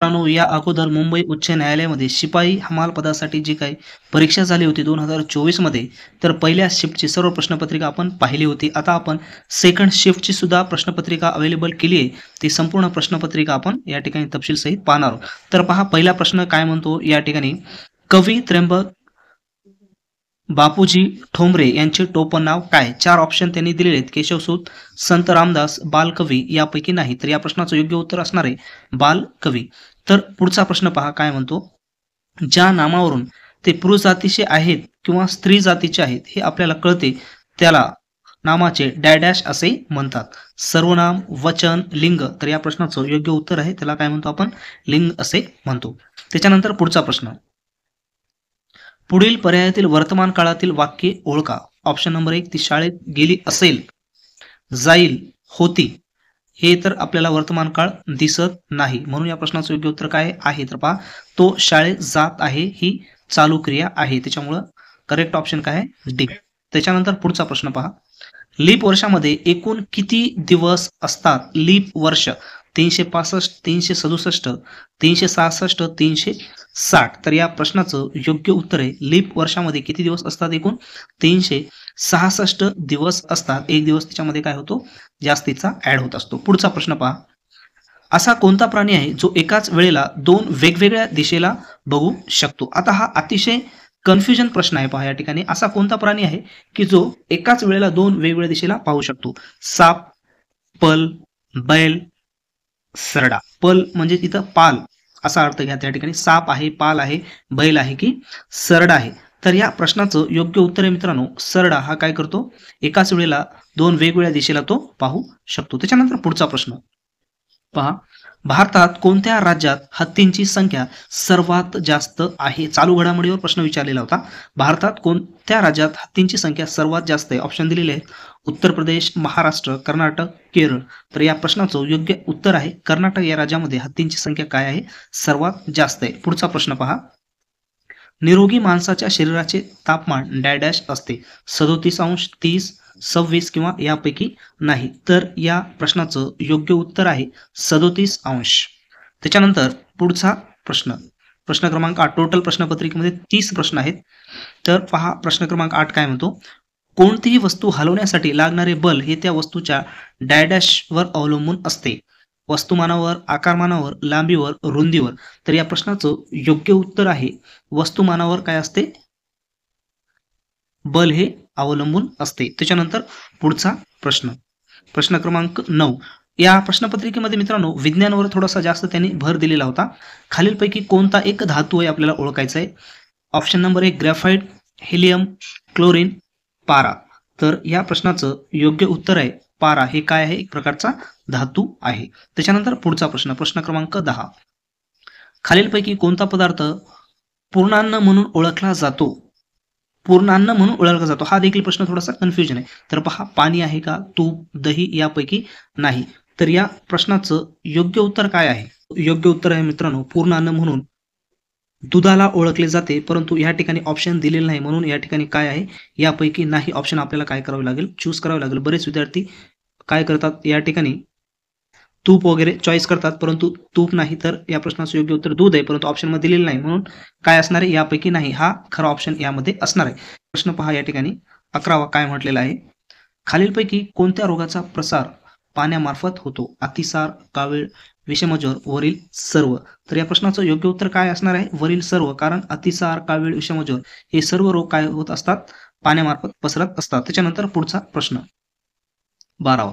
मित्रांनो, या अगोदर मुंबई उच्च न्यायालयामध्ये शिपाई हमाल पदासाठी जी काही परीक्षा झाली होती 2024 मध्ये, तर पहिल्या शिफ्टची सर्व प्रश्नपत्रिका आपण पाहिली होती. आता आपण सेकंड शिफ्टची सुद्धा प्रश्नपत्रिका अवेलेबल केली आहे. ती संपूर्ण प्रश्नपत्रिका आपण या ठिकाणी तपशीलसहित पाहणार आहोत. तर पहा, पहिला प्रश्न काय म्हणतो या ठिकाणी, कवी त्र्यंबक बापूजी ठोंबरे यांचे टोपण नाव काय? 4 ऑप्शन त्यांनी दिलेले आहेत. केशवसूत, संत रामदास, बालकवी यापैकी नाही. तर या प्रश्नाचं योग्य उत्तर असणार आहे बालकवी. तर पुढचा प्रश्न पहा काय म्हणतो, ज्या नामावरून ते पुरुष जातीचे आहेत किंवा स्त्री जातीचे आहेत हे आपल्याला कळते त्याला नामाचे डॅश असे म्हणतात. सर्वनाम, वचन, लिंग. तर या प्रश्नाचं योग्य उत्तर आहे त्याला काय म्हणतो आपण? लिंग असे म्हणतो. त्याच्यानंतर पुढचा प्रश्न, पुढील पर्यायातील वर्तमान काळातील वाक्ये ओळखा. ऑप्शन नंबर 1, ती शाळेत गेली असेल, जाईल, होती. हे तर आपल्याला वर्तमान काळ दिसत नाही, म्हणून या प्रश्नाचं योग्य उत्तर काय आहे? तर पहा, तो शाळेत जात आहे ही चालू क्रिया आहे, त्याच्यामुळं करेक्ट ऑप्शन काय आहे? डी. त्याच्यानंतर पुढचा प्रश्न पहा, लीप वर्षामध्ये एकूण किती दिवस असतात? लीप वर्ष 365, 367, 366, 360. तर या प्रश्नाचं योग्य उत्तर आहे, लीप वर्षामध्ये किती दिवस असतात? एकूण 366 दिवस असतात. एक दिवस त्याच्यामध्ये काय होतो? जास्तीचा ऍड होत असतो. पुढचा प्रश्न पहा, असा कोणता प्राणी आहे जो एकाच वेळेला 2 वेगवेगळ्या दिशेला बघू शकतो? आता हा अतिशय कन्फ्युजन प्रश्न आहे. पहा या ठिकाणी, असा कोणता प्राणी आहे की जो एकाच वेळेला 2 वेगवेगळ्या दिशेला पाहू शकतो? साप, पल, बैल, सरडा. पल म्हणजे तिथं पाल असा अर्थ घ्या. त्या ठिकाणी साप आहे, पाल आहे, बैल आहे की सरडा आहे? तर या प्रश्नाचं योग्य उत्तर आहे मित्रांनो, सरडा हा काय करतो? एकाच वेळेला 2 वेगवेगळ्या दिशेला तो पाहू शकतो. त्याच्यानंतर पुढचा प्रश्न पहा, भारतात कोणत्या राज्यात हत्तींची संख्या सर्वात जास्त आहे? चालू घडामोडीवर प्रश्न विचारलेला होता. भारतात कोणत्या राज्यात हत्तींची संख्या सर्वात जास्त आहे? ऑप्शन दिलेले आहेत, उत्तर प्रदेश, महाराष्ट्र, कर्नाटक, केरळ. तर या प्रश्नाचं योग्य उत्तर आहे कर्नाटक या राज्यामध्ये हत्तींची संख्या काय आहे? सर्वात जास्त आहे. पुढचा प्रश्न पहा, निरोगी माणसाच्या शरीराचे तापमान डॅश असते? 37°, 30, 26 किंवा यापैकी नाही. तर या प्रश्नाचं योग्य उत्तर आहे 37°. त्याच्यानंतर पुढचा प्रश्न, प्रश्न क्रमांक 8. टोटल प्रश्नपत्रिकेमध्ये 30 प्रश्न आहेत. तर पहा, प्रश्न क्रमांक 8 काय म्हणतो, कोणतीही वस्तू हलवण्यासाठी लागणारे बल हे त्या वस्तूच्या डॅशवर अवलंबून असते? वस्तुमानावर, आकारमानावर, लांबीवर, रुंदीवर. तर या प्रश्नाचं योग्य उत्तर आहे वस्तुमानावर काय असते? बल हे अवलंबून असते. त्याच्यानंतर पुढचा प्रश्न, प्रश्न क्रमांक 9. या प्रश्नपत्रिकेमध्ये मित्रांनो विज्ञानावर थोडासा जास्त त्यांनी भर दिलेला होता. खालीलपैकी कोणता एक धातू आहे आपल्याला ओळखायचा आहे? Option number 1, graphite, helium, chlorine, पारा. तर या प्रश्नाचं योग्य उत्तर आहे पारा. हे काय आहे? एक प्रकारचा धातू आहे. त्याच्यानंतर पुढचा प्रश्न, प्रश्न क्रमांक 10. खालीलपैकी कोणता पदार्थ पूर्णान्न म्हणून ओळखला जातो? पूर्णान्न म्हणून ओळखला जातो, हा देखील प्रश्न थोडासा कन्फ्युजन आहे. तर पहा, पाणी आहे का, तूप, दही यापैकी नाही. तर या प्रश्नाचं योग्य उत्तर काय आहे? योग्य उत्तर आहे मित्रांनो, पूर्णान्न म्हणून दुधाला ओळखले जाते, परंतु या ठिकाणी ऑप्शन दिलेलं नाही, म्हणून या ठिकाणी काय आहे? यापैकी नाही ऑप्शन आपल्याला काय करावे लागेल? चूज करावे लागेल. बरेच विद्यार्थी काय करतात या ठिकाणी तूप वगैरे चॉईस करतात, परंतु तूप नाही. तर या प्रश्नाचं योग्य उत्तर दूध आहे, परंतु ऑप्शनमध्ये दिलेलं नाही, म्हणून काय असणार आहे? यापैकी नाही हा खरा ऑप्शन यामध्ये असणार आहे. प्रश्न पहा या ठिकाणी 11वा काय म्हटलेला आहे, खालीलपैकी कोणत्या रोगाचा प्रसार पाण्यामार्फत होतो? अतिसार, कावीळ, विषमज्वर, वरील सर्व. तर या प्रश्नाचं योग्य उत्तर काय असणार आहे? वरील सर्व. कारण अतिसार, कावीळ, विषमज्वर हे सर्व रोग काय होत असतात? पाण्यामार्फत पसरत असतात. त्याच्यानंतर पुढचा प्रश्न 12वा,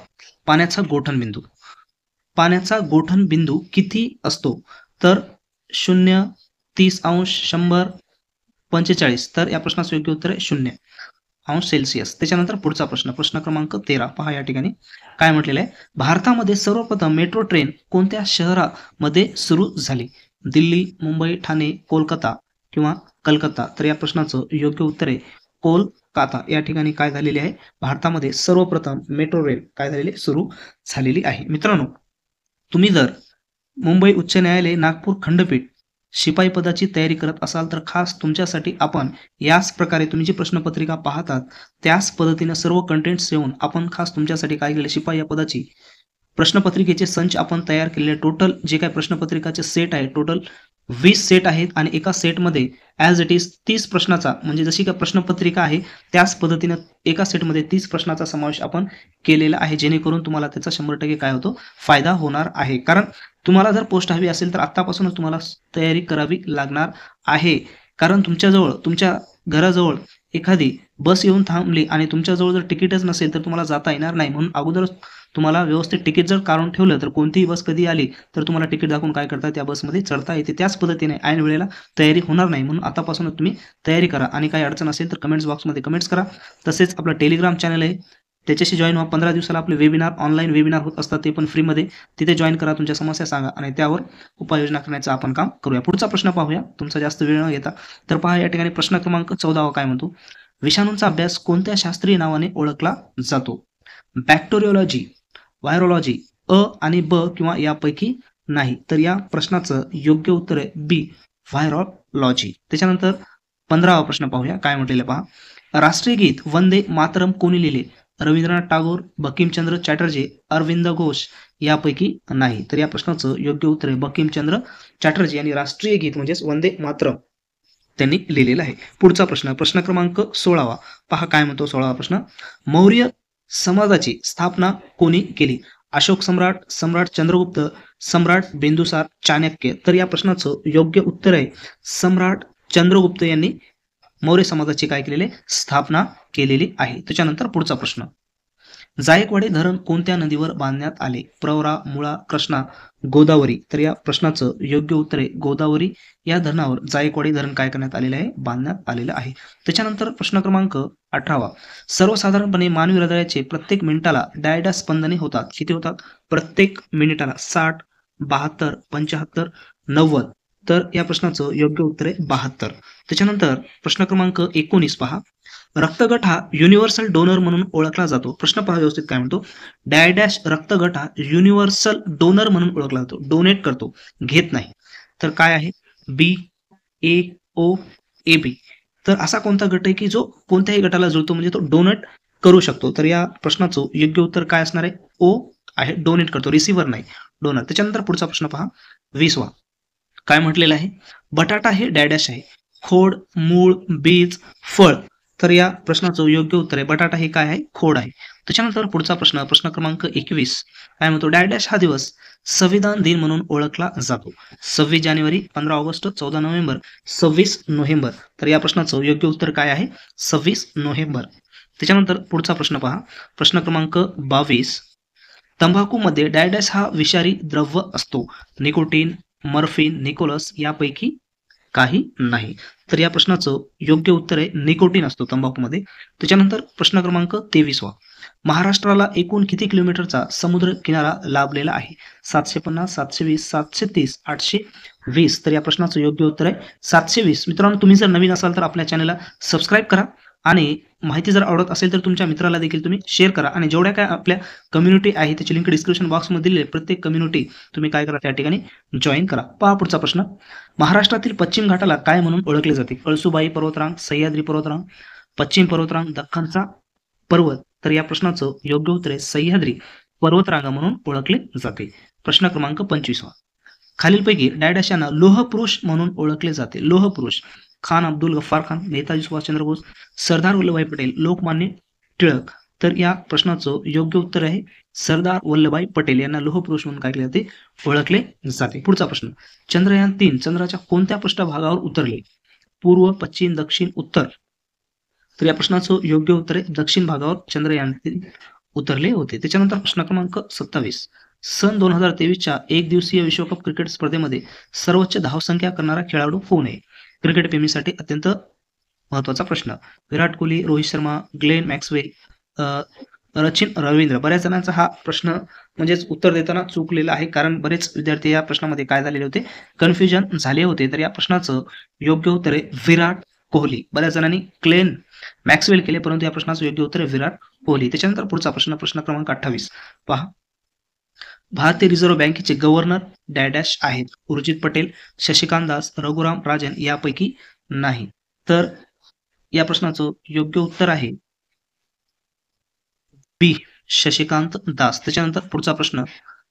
पाण्याचा गोठण बिंदू. पाण्याचा गोठण बिंदू किती असतो? तर 0, 30°, 100, 45. तर या प्रश्नाचं योग्य उत्तर आहे 0°C. त्याच्यानंतर पुढचा प्रश्न, प्रश्न क्रमांक 13. पहा या ठिकाणी काय म्हटलेलं आहे, भारतामध्ये सर्वप्रथम मेट्रो ट्रेन कोणत्या शहरामध्ये सुरू झाली? दिल्ली, मुंबई, ठाणे, कोलकाता किंवा कलकत्ता. तर या प्रश्नाचं योग्य उत्तर आहे कोलकाता. या ठिकाणी काय झालेले आहे? भारतामध्ये सर्वप्रथम मेट्रो रेल काय झालेली? सुरू झालेली आहे. मित्रांनो, तुम्ही जर मुंबई उच्च न्यायालय, नागपूर खंडपीठ शिपाई पदाची तयारी करत असाल तर खास तुमच्यासाठी आपण याच प्रकारे तुम्ही जी प्रश्नपत्रिका पाहतात त्याच पद्धतीने सर्व कंटेंट्स येऊन आपण खास तुमच्यासाठी काय केले? शिपाई या पदाची प्रश्नपत्रिकेचे संच आपण तयार केलेले टोटल जे काही प्रश्नपत्रिकाचे सेट आहे टोटल 20 सेट आहेत आणि एका सेटमध्ये ॲज इट इज 30 प्रश्नाचा म्हणजे जशी काही प्रश्नपत्रिका आहे त्याच पद्धतीनं एका सेटमध्ये 30 प्रश्नाचा समावेश आपण केलेला आहे, जेणेकरून तुम्हाला त्याचा 100% काय होतो फायदा होणार आहे. कारण तुम्हाला जर पोस्ट हवी असेल तर आत्तापासूनच तुम्हाला तयारी करावी लागणार आहे. कारण तुमच्याजवळ तुमच्या घराजवळ एखादी बस येऊन थांबली आणि तुमच्याजवळ जर तिकीटच नसेल तर तुम्हाला जाता येणार नाही. म्हणून अगोदरच तुम्हाला व्यवस्थित तिकीट जर काढून ठेवलं तर कोणतीही बस कधी आली तर तुम्हाला तिकीट दाखवून काय करता त्या बसमध्ये चढता येते. त्याच पद्धतीने ऐन वेळेला तयारी होणार नाही. म्हणून आतापासूनच तुम्ही तयारी करा आणि काही अडचण असेल तर कमेंट्स बॉक्समध्ये कमेंट्स करा. तसेच आपलं टेलिग्राम चॅनल आहे त्याच्याशी जॉईन व्हा. 15 दिवसाला आपले वेबिनार ऑनलाईन वेबिनार होत असतात ते पण फ्रीमध्ये. तिथे जॉईन करा, तुमच्या समस्या सांगा आणि त्यावर उपाययोजना करण्याचं आपण काम करूया. पुढचा प्रश्न पाहूया तुमचा जास्त वेळ न घेता. तर पहा या ठिकाणी प्रश्न क्रमांक 14 काय म्हणतो, विषाणूंचा अभ्यास कोणत्या शास्त्रीय नावाने ओळखला जातो? बॅक्टेरियोलॉजी, व्हायरोलॉजी, अ आणि ब किंवा यापैकी नाही. तर या प्रश्नाचं योग्य उत्तर आहे बी, व्हायरोलॉजी. त्याच्यानंतर 15वा प्रश्न पाहूया काय म्हटलेलं पहा, राष्ट्रीय गीत वंदे मातरम कोणी लिहिले? रवींद्रनाथ टागोर, बंकिमचंद्र चॅटर्जी, अरविंद घोष यापैकी नाही. तर या प्रश्नाचं योग्य उत्तर आहे बंकिमचंद्र चॅटर्जी यांनी राष्ट्रीय गीत म्हणजेच वंदे मातरम त्यांनी लिहिलेलं आहे. पुढचा प्रश्न प्रश्न क्रमांक 16वा पहा काय म्हणतो 16वा प्रश्न, मौर्य समाजाची स्थापना कोणी केली? अशोक सम्राट, सम्राट चंद्रगुप्त, सम्राट बिंदुसार, चाणक्य. तर या प्रश्नाचं योग्य उत्तर आहे सम्राट चंद्रगुप्त यांनी मौर्य समाजाची काय केलेली स्थापना केलेली आहे. त्याच्यानंतर पुढचा प्रश्न, जायकवाडी धरण कोणत्या नदीवर बांधण्यात आले? प्रवरा, मुळा, कृष्णा, गोदावरी. तर या प्रश्नाचं योग्य उत्तर आहे गोदावरी या धरणावर जायकवाडी धरण काय करण्यात आलेलं आहे बांधण्यात आलेलं आहे. त्याच्यानंतर प्रश्न क्रमांक 18वा, सर्वसाधारणपणे मानवी हृदयाचे प्रत्येक मिनिटाला डायडा स्पंदने होतात. किती होतात? प्रत्येक मिनिटाला 60, 72, 75, 90. तर या प्रश्नाचं योग्य उत्तर आहे 72. त्याच्यानंतर प्रश्न क्रमांक 19 पहा, रक्तगट हा युनिव्हर्सल डोनर म्हणून ओळखला जातो. प्रश्न पहा व्यवस्थित काय म्हणतो, डायडॅश रक्तगट हा युनिव्हर्सल डोनर म्हणून ओळखला जातो. डोनेट करतो, घेत नाही. तर काय आहे? बी, ए, ओ, ए, बी. तर असा कोणता गट आहे की जो कोणत्याही गटाला जुळतो म्हणजे तो डोनेट करू शकतो? तर या प्रश्नाचं योग्य उत्तर काय असणार आहे? ओ आहे, डोनेट करतो, रिसिव्हर नाही, डोनर. त्याच्यानंतर पुढचा प्रश्न पहा 20वा काय म्हटलेला आहे, बटाटा हे डॅडॅश आहे, खोड, मूळ, बीज, फळ. तर या प्रश्नाचं योग्य उत्तर आहे बटाटा हे काय आहे? खोड आहे. त्याच्यानंतर पुढचा प्रश्न प्रश्न क्रमांक 21 काय म्हणतो, डॅडॅश हा दिवस संविधान दिन म्हणून ओळखला जातो. 26 जानेवारी, 15 ऑगस्ट, 14 नोव्हेंबर, 26 नोव्हेंबर. तर या प्रश्नाचं योग्य उत्तर काय आहे? 26 नोव्हेंबर. त्याच्यानंतर पुढचा प्रश्न पहा प्रश्न क्रमांक 22, तंबाखूमध्ये डायडॅश हा विषारी द्रव्य असतो. निकोटीन, मर्फिन, निकोलस यापैकी काही नाही. तर या प्रश्नाचं योग्य उत्तर आहे निकोटीन असतो तंबाखूमध्ये. त्याच्यानंतर प्रश्न क्रमांक 23वा, महाराष्ट्राला एकूण किती किलोमीटरचा समुद्र किनारा लाभलेला आहे? 750, 720, 730, 820. तर या प्रश्नाचं योग्य उत्तर आहे 720. मित्रांनो, तुम्ही जर नवीन असाल तर आपल्या चॅनलला सबस्क्राईब करा आणि माहिती जर आवडत असेल तर तुमच्या मित्राला देखील तुम्ही शेअर करा आणि जेवढ्या काय आपल्या कम्युनिटी आहे त्याची लिंक डिस्क्रिप्शन बॉक्समध्ये दिलेली आहे. प्रत्येक कम्युनिटी तुम्ही काय करा त्या ठिकाणी जॉईन करा. पहा पुढचा प्रश्न, महाराष्ट्रातील पश्चिम घाटाला काय म्हणून ओळखले जाते? कळसुबाई पर्वतरांग, सह्याद्री पर्वतरांग, पश्चिम पर्वतरांग, दख्खनचा पर्वत. तर या प्रश्नाचं योग्य उत्तर आहे सह्याद्री पर्वतरांगा म्हणून ओळखले जाते. प्रश्न क्रमांक 25वा, खालीलपैकी डॅडॅश यांना लोहपुरुष म्हणून ओळखले जाते. लोहपुरुष, खान अब्दुल गफ्फार खान, नेताजी सुभाषचंद्र बोस, सरदार वल्लभभाई पटेल, लोकमान्य टिळक. तर या प्रश्नाचं योग्य उत्तर आहे सरदार वल्लभभाई पटेल यांना लोहपुरुष म्हणून काय केले जाते? ओळखले जाते. पुढचा प्रश्न, चंद्रयान 3 चंद्राच्या कोणत्या पृष्ठभागावर उतरले? पूर्व, पश्चिम, दक्षिण, उत्तर. तर या प्रश्नाचं योग्य उत्तर आहे दक्षिण भागावर चंद्रयान 3 उतरले होते. त्याच्यानंतर प्रश्न क्रमांक 27, सन 2023च्या एक दिवसीय विश्वकप क्रिकेट स्पर्धेमध्ये सर्वोच्च धावसंख्या करणारा खेळाडू कोण आहे? क्रिकेट प्रेमीसाठी अत्यंत महत्वाचा प्रश्न. Virat Kohli, Rohit Sharma, Glenn Maxwell, Sachin Ravindra. बऱ्याच जणांचा हा प्रश्न म्हणजेच उत्तर देताना चुकलेला आहे कारण बरेच विद्यार्थी या प्रश्नामध्ये काय झालेले होते? कन्फ्युजन झाले होते. तर या प्रश्नाचं योग्य उत्तर आहे विराट कोहली. बऱ्याच जणांनी ग्लेन मॅक्सवेल केले परंतु या प्रश्नाचं योग्य उत्तर आहे विराट कोहली. त्याच्यानंतर पुढचा प्रश्न प्रश्न क्रमांक 28 पहा, भारतीय रिझर्व्ह बँकेचे गव्हर्नर डॅडॅश आहेत. उर्जित पटेल, शशिकांत दास, रघुराम राजन यापैकी नाही. तर या प्रश्नाचं योग्य उत्तर आहे बी, शशिकांत दास. त्याच्यानंतर पुढचा प्रश्न.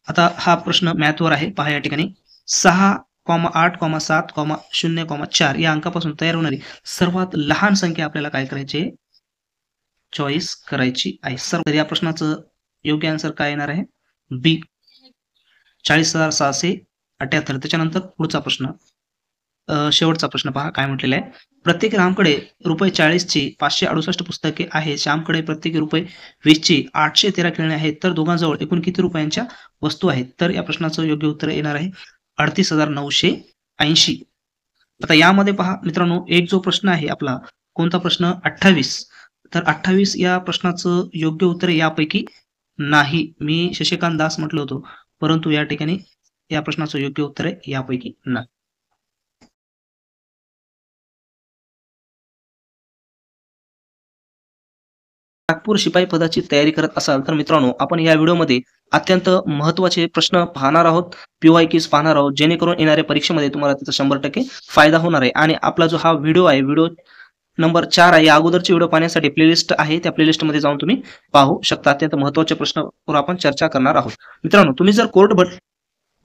आता हा प्रश्न मॅथवर आहे. पहा या ठिकाणी 6,8,7,0,4 या अंकापासून तयार होणारी सर्वात लहान संख्या आपल्याला काय करायची आहे? चॉईस करायची आहे. तर या प्रश्नाचं योग्य आन्सर काय येणार आहे? बी, 40,678. त्याच्यानंतर पुढचा प्रश्न. शेवटचा प्रश्न पहा काय म्हटलेला आहे. प्रत्येक रामकडे ₹40 ची 568 पुस्तके आहेत. श्यामकडे प्रत्येकी ₹20 ची 813 खेळणे आहेत. तर दोघांजवळ एकूण किती रुपयांच्या वस्तू आहेत? तर या प्रश्नाचं योग्य उत्तर येणार आहे 38,980. आता यामध्ये पहा मित्रांनो, एक जो प्रश्न आहे आपला, कोणता प्रश्न? 28. तर 28 या प्रश्नाचं योग्य उत्तर यापैकी नाही. मी शशिकांत दास म्हटलं होतं, परंतु या ठिकाणी या प्रश्नाचं योग्य उत्तर आहे यापैकी नाही. नागपूर शिपाई पदाची तयारी करत असाल तर मित्रांनो, आपण या व्हिडिओमध्ये अत्यंत महत्त्वाचे प्रश्न पाहणार आहोत, PYQs पाहणार आहोत, जेणेकरून येणाऱ्या परीक्षेमध्ये तुम्हाला त्याचा 100% फायदा होणार आहे. आणि आपला जो हा व्हिडिओ आहे, व्हिडिओ नंबर 4 आहे, या अगोदरचे व्हिडिओ पाहण्यासाठी प्लेलिस्ट आहे, त्या प्लेलिस्टमध्ये जाऊन तुम्ही पाहू शकता. अत्यंत महत्त्वाच्या प्रश्नावर आपण चर्चा करणार आहोत. मित्रांनो, तुम्ही जर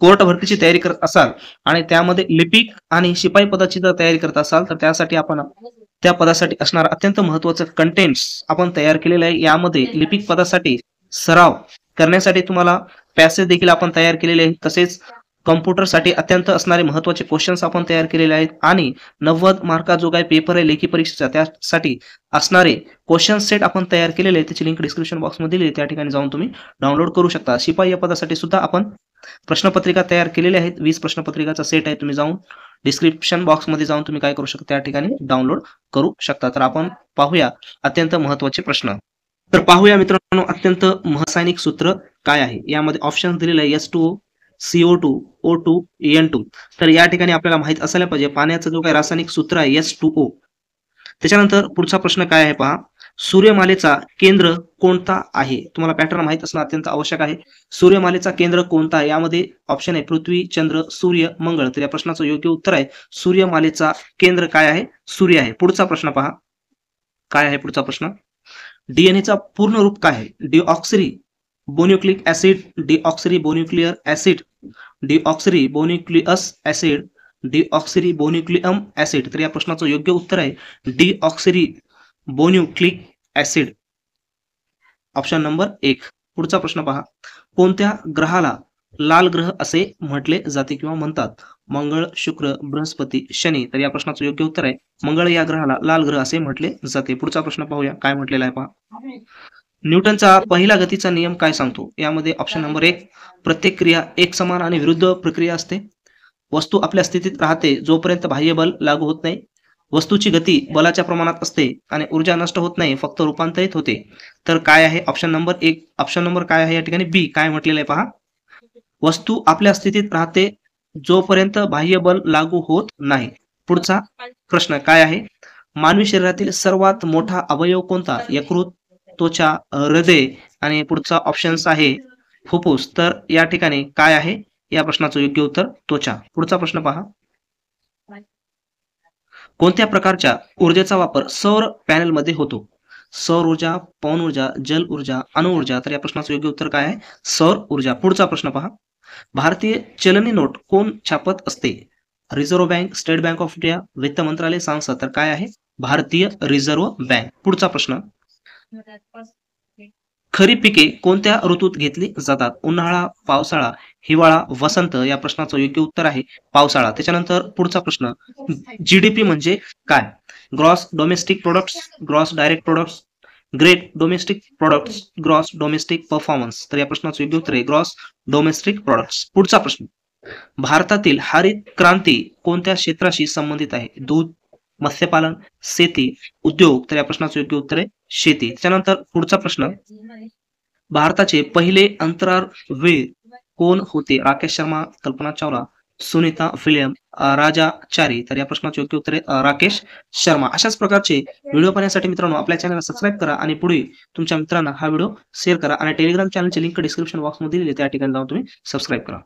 कोर्ट भरतीची तयारी करत असाल आणि त्यामध्ये लिपिक आणि शिपाई पदाची जर तयारी करत असाल तर त्यासाठी आपण त्या पदासाठी असणारा अत्यंत महत्त्वाचं कंटेंट्स आपण तयार केलेलं आहे. यामध्ये लिपिक पदासाठी सराव करण्यासाठी तुम्हाला पॅसेज देखील आपण तयार केलेले आहेत. तसेच कॉम्प्युटरसाठी अत्यंत असणारे महत्त्वाचे क्वेश्चन्स आपण तयार केलेले आहेत. आणि 90 मार्का जो काही पेपर आहे लेखी परीक्षेचा, त्यासाठी असणारे क्वेश्चन सेट आपण तयार केलेले आहे. त्याची लिंक डिस्क्रिप्शन बॉक्समध्ये दिली आहे, त्या ठिकाणी जाऊन तुम्ही डाउनलोड करू शकता. शिपाई या पदासाठी सुद्धा आपण प्रश्नपत्रिका तयार केलेल्या आहेत. 20 प्रश्नपत्रिकाचा सेट आहे. तुम्ही जाऊन डिस्क्रिप्शन बॉक्समध्ये जाऊन तुम्ही काय करू शकता, त्या ठिकाणी डाउनलोड करू शकता. तर आपण पाहूया अत्यंत महत्त्वाचे प्रश्न. तर पाहूया मित्रांनो, अत्यंत रासायनिक सूत्र काय आहे. यामध्ये ऑप्शन दिलेलं आहे H2O, CO2, O2, N2. तर या ठिकाणी आपल्याला माहित असायला पाहिजे पाण्याचं जो काही रासायनिक सूत्र आहे H2O. त्याच्यानंतर पुढचा प्रश्न काय आहे पहा. सूर्यमालेचा केंद्र कोणता आहे? तुम्हाला पॅटर्न माहित असणं अत्यंत आवश्यक आहे. सूर्यमालेचा केंद्र कोणता आहे? यामध्ये ऑप्शन आहे पृथ्वी, चंद्र, सूर्य, मंगळ. तर या प्रश्नाचं योग्य उत्तर आहे सूर्यमालेचा केंद्र काय आहे? सूर्य आहे. पुढचा प्रश्न पहा काय आहे पुढचा प्रश्न. डीएनएचा पूर्ण रूप काय आहे? Deoxyribonucleic acid, deoxyribonuclear acid, deoxyribonucleus acid, deoxyribonucleum acid. तर या प्रश्नाचं योग्य उत्तर आहे deoxyribonucleic acid, option number 1. पुढचा प्रश्न पहा. कोणत्या ग्रहाला लाल ग्रह असे म्हटले जाते किंवा म्हणतात? मंगळ, शुक्र, बृहस्पती, शनी. तर या प्रश्नाचं योग्य उत्तर आहे मंगळ या ग्रहाला लाल ग्रह असे म्हटले जाते. पुढचा प्रश्न पाहूया काय म्हटलेला आहे पहा. न्यूटनचा पहिला गतीचा नियम काय सांगतो? यामध्ये ऑप्शन नंबर 1, प्रत्येक क्रिया एक समान आणि विरुद्ध प्रक्रिया असते. वस्तू आपल्या स्थितीत राहते जोपर्यंत बाह्य बल लागू होत नाही. वस्तूची गती बलाच्या प्रमाणात असते आणि ऊर्जा नष्ट होत नाही, फक्त रूपांतरित होते. तर काय आहे ऑप्शन नंबर 1? ऑप्शन नंबर काय आहे या ठिकाणी? बी. काय म्हटलेलं आहे पहा. वस्तू आपल्या स्थितीत राहते जोपर्यंत बाह्य बल लागू होत नाही. पुढचा प्रश्न काय आहे. मानवी शरीरातील सर्वात मोठा अवयव कोणता? यकृत, त्वचा, हृदय. आणि पुढचा ऑप्शन्स आहे फुफ्फुस. तर या ठिकाणी काय आहे या प्रश्नाचं योग्य उत्तर? त्वचा. पुढचा प्रश्न पहा. कोणत्या प्रकारच्या ऊर्जेचा वापर सौर पॅनलमध्ये होतो? सौर ऊर्जा, पवन ऊर्जा, जल ऊर्जा, अणुऊर्जा. तर या प्रश्नाचं योग्य उत्तर काय आहे? सौर ऊर्जा. पुढचा प्रश्न पहा. भारतीय चलनी नोट कोण छापत असते? Reserve bank, state bank of India, वित्त मंत्रालय, संसद. तर काय आहे? भारतीय रिझर्व्ह बँक. पुढचा प्रश्न. खरीप पिके कोणत्या ऋतूत घेतली जातात? उन्हाळा, पावसाळा, हिवाळा, वसंत. या प्रश्नाचं योग्य उत्तर आहे पावसाळा. त्याच्यानंतर पुढचा प्रश्न. जीडीपी म्हणजे काय? Gross domestic products, gross direct products, great domestic products, gross domestic performance. तर या प्रश्नाचं योग्य उत्तर आहे ग्रॉस डोमेस्टिक प्रोडक्ट्स. पुढचा प्रश्न. भारतातील हरित क्रांती कोणत्या क्षेत्राशी संबंधित आहे? दूध, मत्स्यपालन, शेती, उद्योग. तर या प्रश्नाचं योग्य उत्तर आहे शेती. त्यानंतर पुढचा प्रश्न. भारताचे पहिले अंतराळवीर कोण होते? राकेश शर्मा, कल्पना चावला, सुनीता विल्यम, राजाचारी. तर या प्रश्नाचे योग्य उत्तर आहे राकेश शर्मा. अशाच प्रकारचे व्हिडिओ पाहण्यासाठी मित्रांनो आपल्या चॅनलला सबस्क्राईब करा आणि पुढे तुमच्या मित्रांना हा व्हिडिओ शेअर करा आणि टेलिग्राम चॅनलची लिंक डिस्क्रिप्शन बॉक्समध्ये दिली आहे, त्या ठिकाणी जाऊन तुम्ही सबस्क्राईब करा.